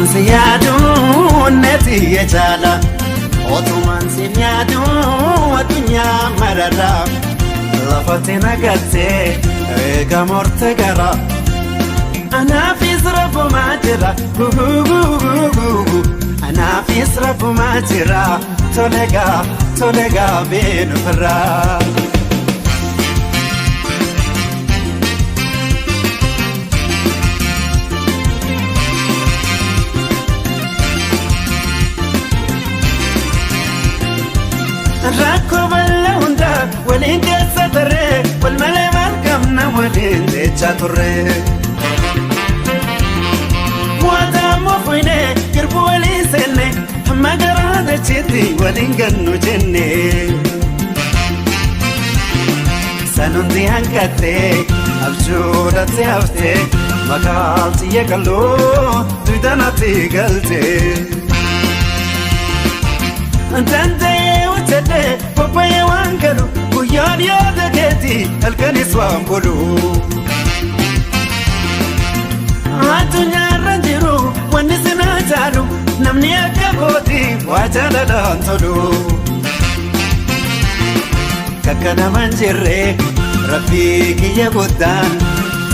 Otuman siyadu neti yejala Otuman siyadu adunya marara Lafati nagate ega morte gara Ana fi srafu majira Ana fi srafu majira Tolega benu fara Rakko balla hunda walin keessa tarre wal malee malkamna walin jecha turre Wata mofine girbu walin senne hamma garaa dachiti walin gannu jenne Sanundi hanqatte abjuudhatti hafte makaalti yeekalloo duudhanatti galte Antantee wajjadde bobba'ee waan galu guyyaan yaada keeti halkanis waan bulu Addunyaarra jiru wanni sinaa jaalu namni akka kooti waa jaalalaan tolu Kakka naman jirre rabbii kiyya guddaan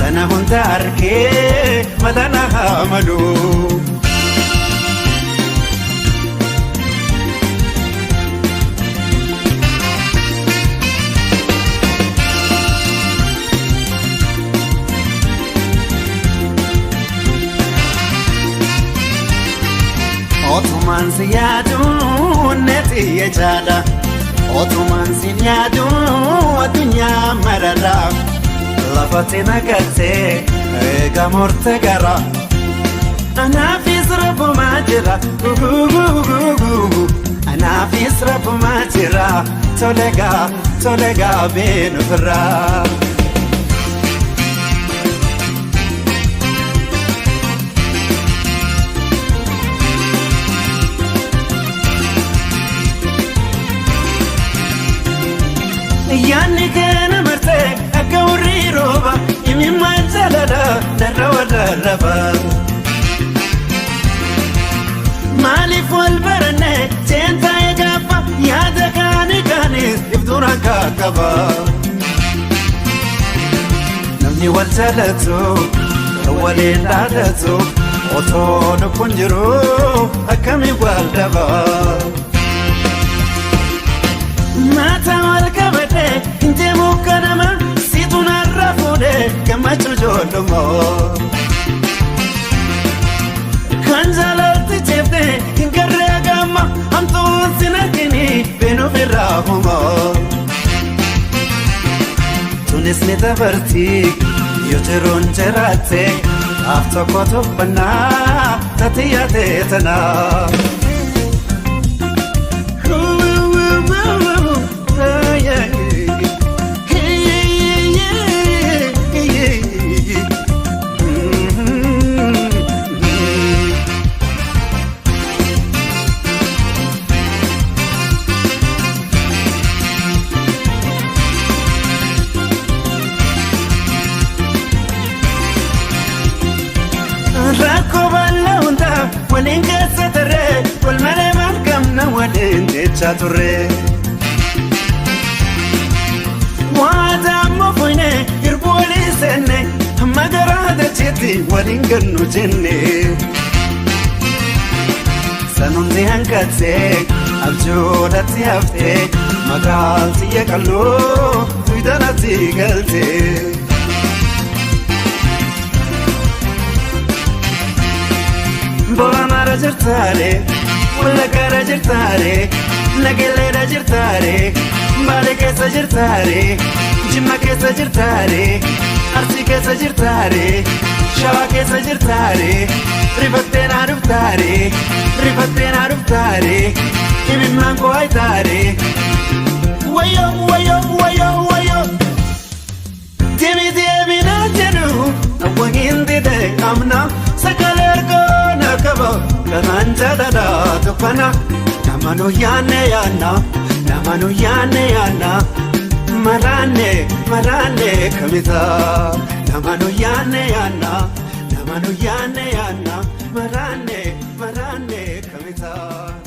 sana hunda arkee mata na haa malu Otuman siyadu neti yejala Otuman siyadu adunya marara Lafati nagate ega morte gara Ana fi srafu majira Ana fi srafu majira Tolega benu fara Yaanni keena marte akka warri rooba imimmaan jaalala darra wallarraba Maaliif wal baranne seentaa'e gaafa yaada kaanis ibtuun akka qaba Namni wal jaalatu waliin dhaadatu otoo lubbuun jiru akkami wal dhaba Mata wal kabate inte mukkanama situ narra fuudhe gammachuu joollumoo Kan jaalatti jeefte hin garree gamma hamtuun sin argini beenuuf irraa humoo Tunis ni dabarti yoo jiruun jiraatte af tokko tuffannaa tati yaadee tanaa Rakko balla hunda walin keessa tarre wal malee malkamna walin jecha turre Waata mofine girbu walin senne hamma garaa dachiti walin gannu jenne Sanundi hanqatte abjuudhatti hafte makaalti yeekalloo duudhanatti galte Bola mara jirtare, walla gara jirtare, nageleera jirtare, baale keessa jirtare, jimma keessa jirtare, arsii keessa jirtare, shawaa keessa jirtare, rifattee naa dhuftare, imimmaan koo haytare. Wayo, deemi naa jedhu, awwa hin dide amna sagalee argoo. Kaba kanaan jaalala tuffana namanu yaanne yaanna maraanne kamisa namanu yaanne yaanna maraanne maraanne kamitaa